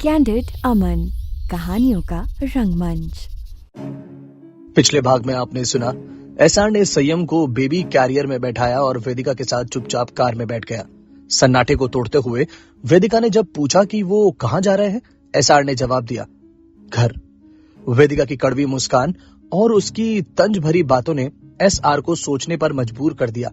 Candid अमन, कहानियों का रंगमंच। पिछले भाग में आपने सुना एसआर ने संयम को बेबी कैरियर में बैठाया और वेदिका के साथ चुपचाप कार में बैठ गया। सन्नाटे को तोड़ते हुए वेदिका ने जब पूछा कि वो कहां जा रहे हैं, एसआर ने जवाब दिया, घर। वेदिका की कड़वी मुस्कान और उसकी तंज भरी बातों ने एसआर को सोचने पर मजबूर कर दिया।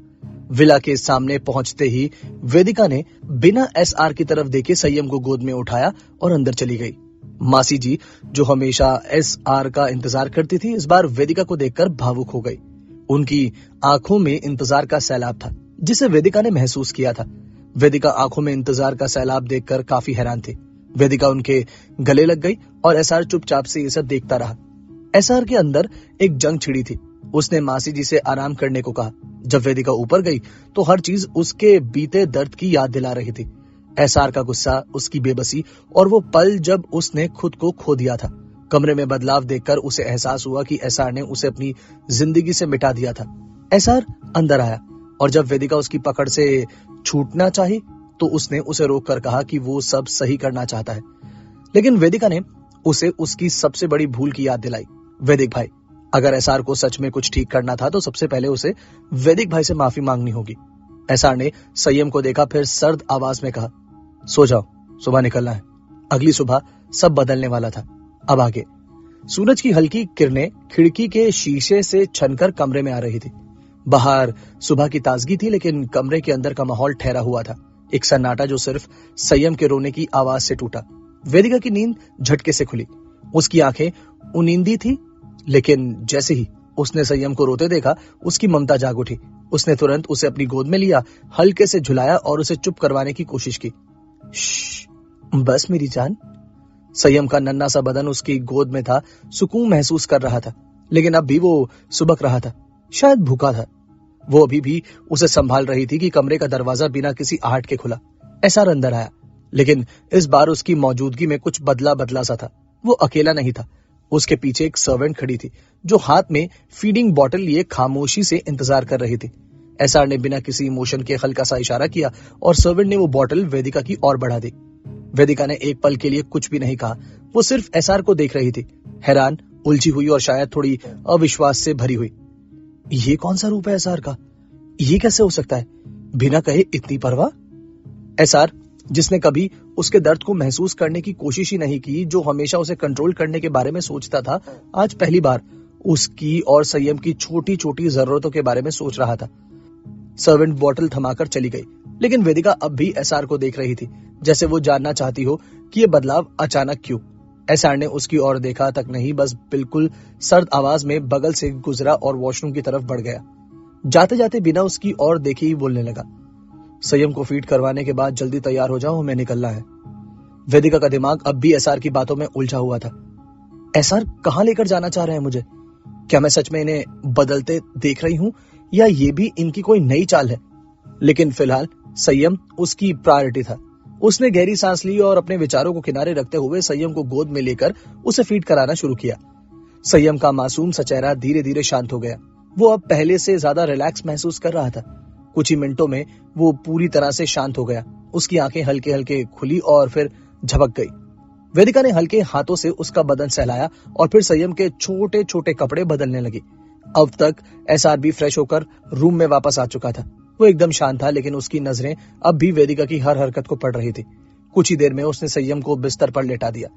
विला के सामने पहुंचते ही वेदिका ने बिना एसआर की तरफ देखे संयम को गोद में उठाया और अंदर चली गई। मासी जी, जो हमेशा एसआर का इंतजार करती थी, इस बार वेदिका को देखकर भावुक हो गई। उनकी आंखों में इंतजार का सैलाब था, जिसे वेदिका ने महसूस किया था। वेदिका आंखों में इंतजार का सैलाब देखकर काफी हैरान थी। वेदिका उनके गले लग गई और एसआर चुपचाप से ये सब देखता रहा। एसआर के अंदर एक जंग छिड़ी थी। उसने मासी जी से आराम करने को कहा। जब वेदिका ऊपर गई तो हर चीज उसके बीते दर्द की याद दिला रही थी। एसआर का गुस्सा, उसकी बेबसी और वो पल जब उसने खुद को खो दिया था। कमरे में बदलाव देखकर उसे एहसास हुआ कि एसआर ने उसे अपनी जिंदगी से मिटा दिया था। एसआर अंदर आया और जब वेदिका उसकी पकड़ से छूटना चाही तो उसने उसे रोककर कहा कि वो सब सही करना चाहता है। लेकिन वेदिका ने उसे उसकी सबसे बड़ी भूल की याद दिलाई। वैदिक भाई, अगर एसआर को सच में कुछ ठीक करना था तो सबसे पहले उसे वैदिक भाई से माफी मांगनी होगी। एसआर ने संयम को देखा, फिर सर्द आवाज में कहा, सो जाओ, सुबह निकलना है। अगली सुबह सब बदलने वाला था। अब आगे सूरज की हल्की किरणें खिड़की के शीशे से छनकर कमरे में आ रही थी। बाहर सुबह की ताजगी थी, लेकिन कमरे के अंदर का माहौल ठहरा हुआ था। एक सन्नाटा जो सिर्फ संयम के रोने की आवाज से टूटा। वेदिका की नींद झटके से खुली। उसकी आंखें उनींदी थी, लेकिन जैसे ही उसने संयम को रोते देखा, उसकी ममता जाग उठी। उसने तुरंत उसे अपनी गोद में लिया, हल्के से झुलाया और उसे चुप करवाने की कोशिश की। बस मेरी जान। संयम का नन्हा सा बदन उसकी गोद में था, सुकून महसूस कर रहा था, लेकिन अब भी वो सुबक रहा था, शायद भूखा था। वो अभी भी उसे संभाल रही थी कि कमरे का दरवाजा बिना किसी आहट के खुला। एसआर अंदर आया, लेकिन इस बार उसकी मौजूदगी में कुछ बदला बदला सा था। वो अकेला नहीं था। उसके पीछे एक सर्वेंट खड़ी थी, जो हाथ में फीडिंग बोतल लिए खामोशी से इंतजार कर रही थी। एसआर ने बिना किसी इमोशन के हल्का सा इशारा किया और सर्वेंट ने वो बोतल वेदिका की ओर बढ़ा दी। वेदिका ने एक पल के लिए कुछ भी नहीं कहा। वो सिर्फ एसआर को देख रही थी, हैरान, उलझी हुई और शायद थोड़ी अविश्वास से भरी हुई। ये कौन सा रूप है एसआर का? ये कैसे हो सकता है? बिना कहे इतनी परवाह? एसआर, जिसने कभी उसके दर्द को महसूस करने की कोशिश ही नहीं की, जो हमेशा उसे कंट्रोल करने के बारे में सोचता था, आज पहली बार उसकी और संयम की छोटी छोटी जरूरतों के बारे में सोच रहा था। सर्वेंट बोतल थमाकर चली गई, लेकिन वेदिका अब भी एसआर को देख रही थी, जैसे वो जानना चाहती हो कि ये बदलाव अचानक क्यों। एसआर ने उसकी ओर देखा तक नहीं, बस बिल्कुल सर्द आवाज में बगल से गुजरा और वॉशरूम की तरफ बढ़ गया। जाते जाते बिना उसकी ओर देखे ही बोलने लगा, संयम को फीड करवाने के बाद जल्दी तैयार हो जाओ, हमें निकलना है। वेदिका का दिमाग अब भी एसआर की बातों में उलझा हुआ था। एसआर कहां लेकर जाना चाह रहे हैं मुझे? क्या मैं सच में इन्हें बदलते देख रही हूं, या ये भी इनकी कोई नई चाल है? लेकिन फिलहाल संयम उसकी प्रायोरिटी था। उसने गहरी सांस ली और अपने विचारों को किनारे रखते हुए संयम को गोद में लेकर उसे फीड कराना शुरू किया। संयम का मासूम सा चेहरा धीरे धीरे शांत हो गया। वो अब पहले से ज्यादा रिलैक्स महसूस कर रहा था। कुछ ही मिनटों में वो पूरी तरह से शांत हो गया। उसकी आंखें हल्के हल्के खुली और फिर झपक गई। वेदिका ने हल्के हाथों से उसका बदन सहलाया और फिर संयम के छोटे छोटे कपड़े बदलने लगी। अब तक एसआर भी फ्रेश होकर रूम में वापस आ चुका था। वो एकदम शांत था, लेकिन उसकी नजरें अब भी वेदिका की हर हरकत को पढ़ रही थी। कुछ ही देर में उसने संयम को बिस्तर पर लेटा दिया।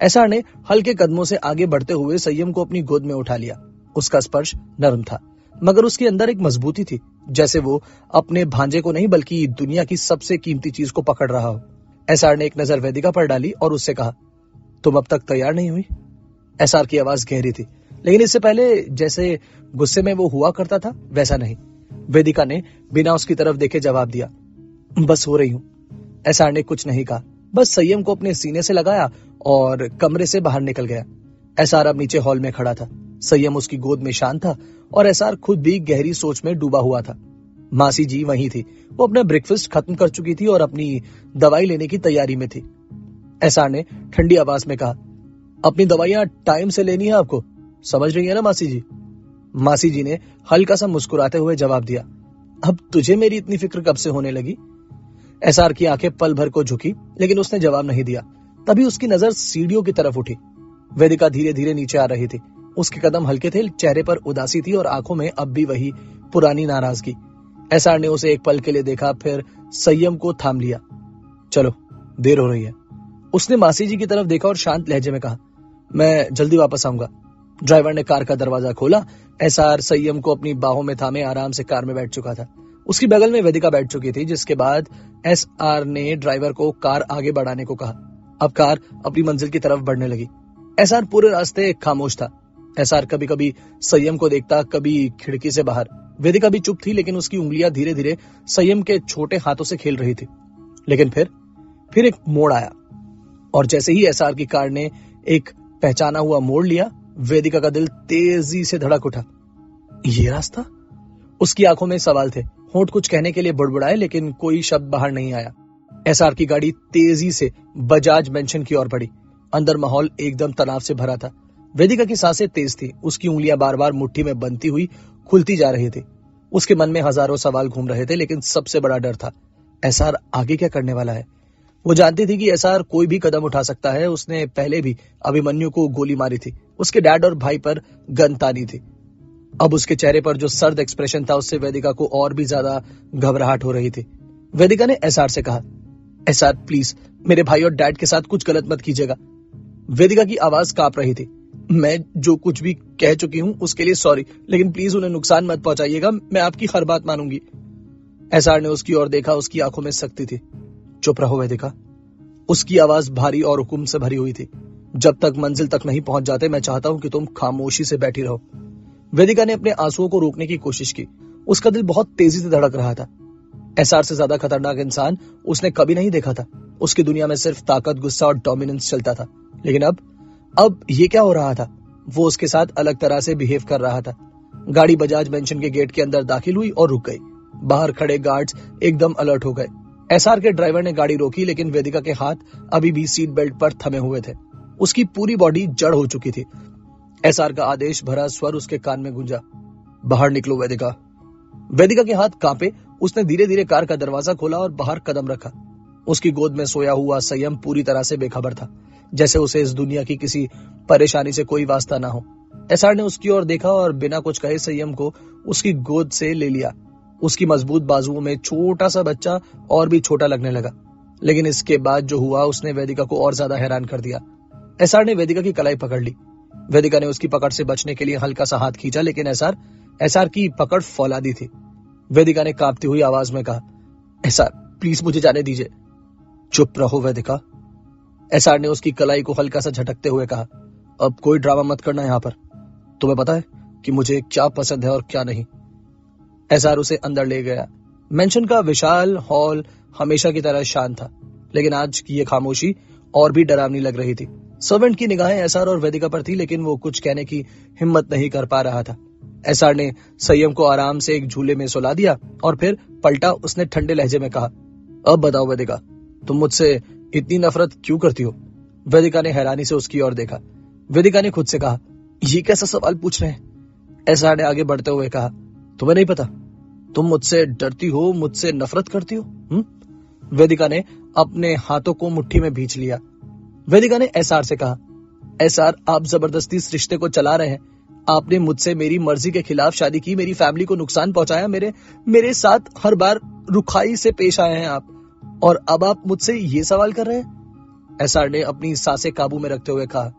एसआर ने हल्के कदमों से आगे बढ़ते हुए संयम को अपनी गोद में उठा लिया। उसका स्पर्श नरम था, मगर उसके अंदर एक मजबूती थी, जैसे वो अपने भांजे को नहीं बल्कि दुनिया की सबसे कीमती चीज को पकड़ रहा हो। एसआर ने एक नजर वेदिका पर डाली और उससे कहा, तुम अब तक तैयार नहीं हुई? एसआर की आवाज गहरी थी, लेकिन इससे पहले जैसे गुस्से में वो हुआ करता था, वैसा नहीं। वेदिका ने बिना उसकी तरफ देखे जवाब दिया, बस हो रही हूं। एसआर ने कुछ नहीं कहा, बस संयम को अपने सीने से लगाया और कमरे से बाहर निकल गया। एसआर अब नीचे हॉल में खड़ा था। संयम उसकी गोद में शांत था और एसआर खुद भी गहरी सोच में डूबा हुआ था। मासी जी वहीं थी। वो अपना ब्रेकफास्ट खत्म कर चुकी थी और अपनी दवाई लेने की तैयारी में थी। एसआर ने ठंडी आवाज में कहा, अपनी दवाइयां टाइम से लेनी है आपको, समझ रही है ना मासी जी? मासी जी ने हल्का सा मुस्कुराते हुए जवाब दिया, अब तुझे मेरी इतनी फिक्र कब से होने लगी? एसआर की आंखें पल भर को झुकी, लेकिन उसने जवाब नहीं दिया। तभी उसकी नजर सीढ़ियों की तरफ उठी। वेदिका धीरे धीरे नीचे आ रही थी। उसके कदम हल्के थे, चेहरे पर उदासी थी और आंखों में अब भी वही पुरानी नाराजगी। एसआर ने उसे एक पल के लिए देखा, फिर संयम को थाम लिया। चलो, देर हो रही है। उसने मासी जी की तरफ देखा और शांत लहजे में कहा, मैं जल्दी वापस आऊंगा। ड्राइवर ने कार का दरवाजा खोला। एसआर संयम को अपनी बाहों में थामे आराम से कार में बैठ चुका था। उसकी बगल में वेदिका बैठ चुकी थी, जिसके बाद एसआर ने ड्राइवर को कार आगे बढ़ाने को कहा। अब कार अपनी मंजिल की तरफ बढ़ने लगी। एसआर पूरे रास्ते खामोश था। एसआर कभी कभी संयम को देखता, कभी खिड़की से बाहर। वेदिका भी चुप थी, लेकिन उसकी उंगलियां धीरे धीरे संयम के छोटे हाथों से खेल रही थी। लेकिन फिर एक मोड़ आया, और जैसे ही एसआर की कार ने एक पहचाना हुआ मोड़ लिया, वेदिका का दिल तेजी से धड़क उठा। ये रास्ता? उसकी आंखों में सवाल थे। होंठ कुछ कहने के लिए बुड़बुड़ाए, लेकिन कोई शब्द बाहर नहीं आया। एसआर की गाड़ी तेजी से बजाज मेंशन की ओर बढ़ी। अंदर माहौल एकदम तनाव से भरा था। वेदिका की सांसें तेज थी। उसकी उंगलियां बार बार मुट्ठी में बंधी हुई खुलती जा रही थी। उसके मन में हजारों सवाल घूम रहे थे, लेकिन सबसे बड़ा डर था, एसआर आगे क्या करने वाला है। वो जानती थी कि एसआर कोई भी कदम उठा सकता है। उसने पहले भी अभिमन्यु को गोली मारी थी। उसके डैड और भाई पर गन तानी थी। अब उसके चेहरे पर जो सर्द एक्सप्रेशन था, उससे वेदिका को और भी ज्यादा घबराहट हो रही थी। वेदिका ने एसआर से कहा, एसआर प्लीज मेरे भाई और डैड के साथ कुछ गलत मत कीजिएगा। वेदिका की आवाज कांप रही थी। मैं जो कुछ भी कह चुकी हूं उसके लिए सॉरी, लेकिन प्लीज उन्हें नुकसान मत पहुंचाइएगा। मैं आपकी हर बात मानूंगी। एसआर ने उसकी ओर देखा। उसकी आंखों में सख्ती थी। चुप रहो वेदिका। उसकी आवाज भारी और हुक्म से भरी हुई थी। जब तक मंजिल तक नहीं पहुंच जाते, मैं चाहता हूं कि तुम खामोशी से बैठी रहो। वेदिका ने अपने आंसुओं को रोकने की कोशिश की। उसका दिल बहुत तेजी से धड़क रहा था। एसआर से ज्यादा खतरनाक इंसान उसने कभी नहीं देखा था। उसकी दुनिया में सिर्फ ताकत, गुस्सा और डोमिनेंस चलता था। लेकिन अब ये क्या हो रहा था? वो उसके साथ अलग तरह से बिहेव कर रहा था। गाड़ी बजाज मेंशन के गेट के अंदर दाखिल हुई और रुक गई। बाहर खड़े गार्ड्स एकदम अलर्ट हो गए। एसआर के ड्राइवर ने गाड़ी रोकी, लेकिन वेदिका के हाथ अभी भी सीट बेल्ट पर थमे हुए थे। उसकी पूरी बॉडी जड़ हो चुकी थी। एसआर का आदेश भरा स्वर उसके कान में गूंजा, बाहर निकलो वेदिका। वेदिका के हाथ कांपे। उसने धीरे धीरे कार का दरवाजा खोला और बाहर कदम रखा। उसकी गोद में सोया हुआ संयम पूरी तरह से बेखबर था, जैसे उसे इस दुनिया की किसी परेशानी से कोई वास्ता ना हो। एसआर ने उसकी ओर देखा और बिना कुछ कहे संयम को उसकी गोद से ले लिया। उसकी मजबूत बाजुओं में छोटा सा बच्चा और भी छोटा लगने लगा। लेकिन इसके बाद जो हुआ, उसने वेदिका को और ज्यादा हैरान कर दिया। एसआर ने वेदिका की कलाई पकड़ ली। वेदिका ने उसकी पकड़ से बचने के लिए हल्का सा हाथ खींचा, लेकिन एसआर की पकड़ फौलादी थी। वेदिका ने कांपती हुई आवाज में कहा, एसआर प्लीज मुझे जाने दीजिए। चुप रहो वेदिका। एसआर ने उसकी कलाई को हल्का सा झटकते हुए कहा, अब कोई ड्रामा मत करना यहाँ पर। तुम्हें पता है कि मुझे क्या पसंद है और क्या नहीं। एसआर उसे अंदर ले गया। मेंशन का विशाल हॉल हमेशा की तरह शांत था, लेकिन आज की ये खामोशी और भी डरावनी लग रही थी। सर्वेंट की निगाहें एसआर और वेदिका पर थी, लेकिन वो कुछ कहने की हिम्मत नहीं कर पा रहा था। एसआर ने संयम को आराम से एक झूले में सुला दिया और फिर पलटा। उसने ठंडे लहजे में कहा, अब बताओ वेदिका, तुम मुझसे इतनी नफरत क्यों करती हो? वेदिका ने हैरानी से उसकी ओर देखा। वेदिका ने खुद से कहा, ये कैसा सवाल पूछ रहे हैं? एसआर ने आगे बढ़ते हुए कहा, तुम्हें नहीं पता? तुम मुझसे डरती हो, मुझसे नफरत करती हो? वेदिका ने अपने हाथों को मुट्ठी में भींच लिया। वेदिका ने एसआर से कहा, एसआर आप जबरदस्ती इस रिश्ते को चला रहे हैं। आपने मुझसे मेरी मर्जी के खिलाफ शादी की, मेरी फैमिली को नुकसान पहुंचाया, मेरे साथ हर बार रुखाई से पेश आए हैं आप, और अब आप मुझसे ये सवाल कर रहे हैं? एसआर ने अपनी सांसें काबू में रखते हुए कहा,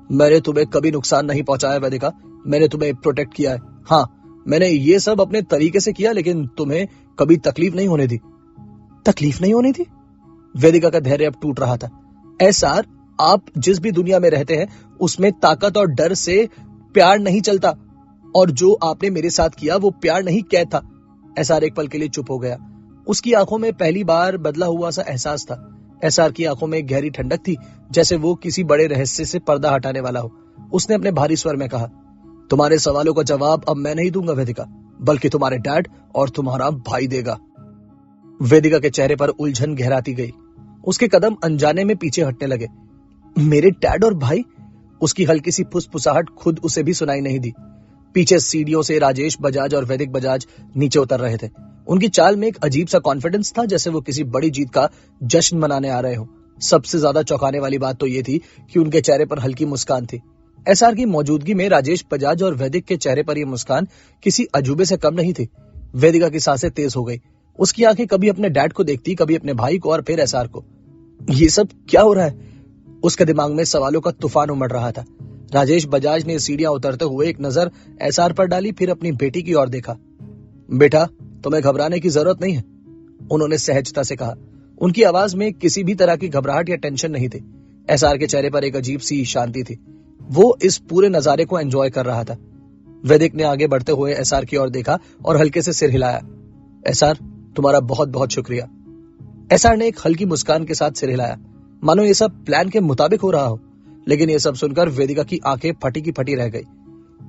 मैंने तुम्हें कभी नुकसान नहीं पहुंचाया वेदिका। मैंने तुम्हें प्रोटेक्ट किया है। हाँ, मैंने ये सब अपने तरीके से किया, लेकिन तुम्हें कभी तकलीफ नहीं होने दी। तकलीफ नहीं होने दी? वेदिका का धैर्य अब टूट रहा था। एसआर, आप जिस भी दुनिया में रहते हैं उसमें ताकत और डर से प्यार नहीं चलता, और जो आपने मेरे साथ किया वो प्यार नहीं, कैद था। एसआर एक पल के लिए चुप हो गया। उसकी आंखों में पहली बार बदला हुआ सा एहसास था। एसआर की आंखों में गहरी ठंडक थी, जैसे वो किसी बड़े रहस्य से पर्दा हटाने वाला हो। उसने अपने भारी स्वर में कहा, तुम्हारे सवालों का जवाब अब मैं नहीं दूंगा वेदिका, बल्कि तुम्हारे डैड और तुम्हारा भाई देगा। वेदिका के चेहरे पर उलझन गहराती गई। उसके कदम अनजाने में पीछे हटने लगे। मेरे डैड और भाई? उसकी हल्की सी फुसफुसाहट खुद उसे भी सुनाई नहीं दी। पीछे सीढ़ियों से राजेश बजाज और वैदिक बजाज नीचे उतर रहे थे। उनकी चाल में एक अजीब सा कॉन्फिडेंस था, जैसे वो किसी बड़ी जीत का जश्न मनाने आ रहे हो। सबसे ज्यादा चौंकाने वाली बात तो ये थी कि उनके चेहरे पर हल्की मुस्कान थी। एसआर की मौजूदगी में राजेश बजाज और वैदिक के चेहरे पर यह मुस्कान किसी अजूबे से कम नहीं थी। वेदिका की सांसें तेज हो गई। उसकी आंखें कभी अपने डैड को देखती, कभी अपने भाई को और फिर एसआर को। ये सब क्या हो रहा है? उसके दिमाग में सवालों का तूफान उमड़ रहा था। राजेश बजाज ने सीढ़ियां उतरते हुए एक नजर एसआर पर डाली, फिर अपनी बेटी की ओर देखा। बेटा, तुम्हें घबराने की जरूरत नहीं है, उन्होंने सहजता से कहा। उनकी आवाज में किसी भी तरह की घबराहट या टेंशन नहीं थी। एसआर के चेहरे पर एक अजीब सी शांति थी। वो इस पूरे नजारे को एंजॉय कर रहा था। वैदिक ने आगे बढ़ते हुए एसआर की ओर देखा और हल्के से सिर हिलाया। एसआर, तुम्हारा बहुत बहुत शुक्रिया। एसआर ने एक हल्की मुस्कान के साथ सिर हिलाया, मानो ये सब प्लान के मुताबिक हो रहा हो। लेकिन ये सब सुनकर वेदिका की आंखें फटी की फटी रह गई।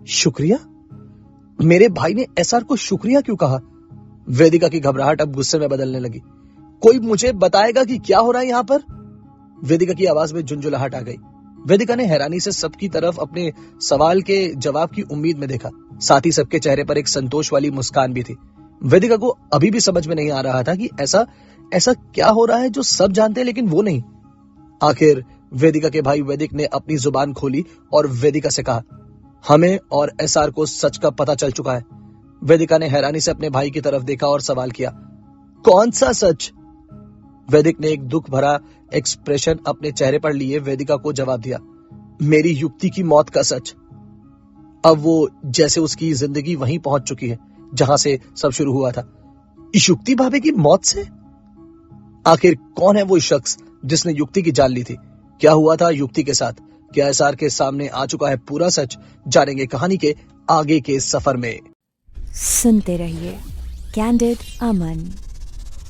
शुक्रिया? मेरे भाई ने एसआर को शुक्रिया क्यों कहा? वेदिका की घबराहट अब गुस्से में बदलने लगी। कोई मुझे बताएगा कि क्या हो रहा है यहाँ पर? वेदिका की आवाज में झुंझुलाहट आ गई। वेदिका ने हैरानी से सबकी तरफ अपने सवाल के जवाब की उम्मीद में देखा। साथ ही सबके चेहरे पर एक संतोष वाली मुस्कान भी थी। वेदिका को अभी भी समझ में नहीं आ रहा था कि ऐसा क्या हो रहा है जो सब जानते हैं लेकिन वो नहीं। आखिर वेदिका के भाई वैदिक ने अपनी जुबान खोली और वेदिका से कहा, हमें और एसआर को सच का पता चल चुका है। वेदिका ने हैरानी से अपने भाई की तरफ देखा और सवाल किया, कौन सा सच? वैदिक ने एक दुख भरा एक्सप्रेशन अपने चेहरे पर लिए वेदिका को जवाब दिया, मेरी युक्ति की मौत का सच। अब वो जैसे उसकी जिंदगी वहीं पहुंच चुकी है जहां से सब शुरू हुआ था। युक्ति भाभी की मौत से? आखिर कौन है वो शख्स जिसने युक्ति की जान ली थी? क्या हुआ था युक्ति के साथ? क्या एसआर के सामने आ चुका है पूरा सच? जानेंगे कहानी के आगे के सफर में। सुनते रहिए कैंडिड अमन।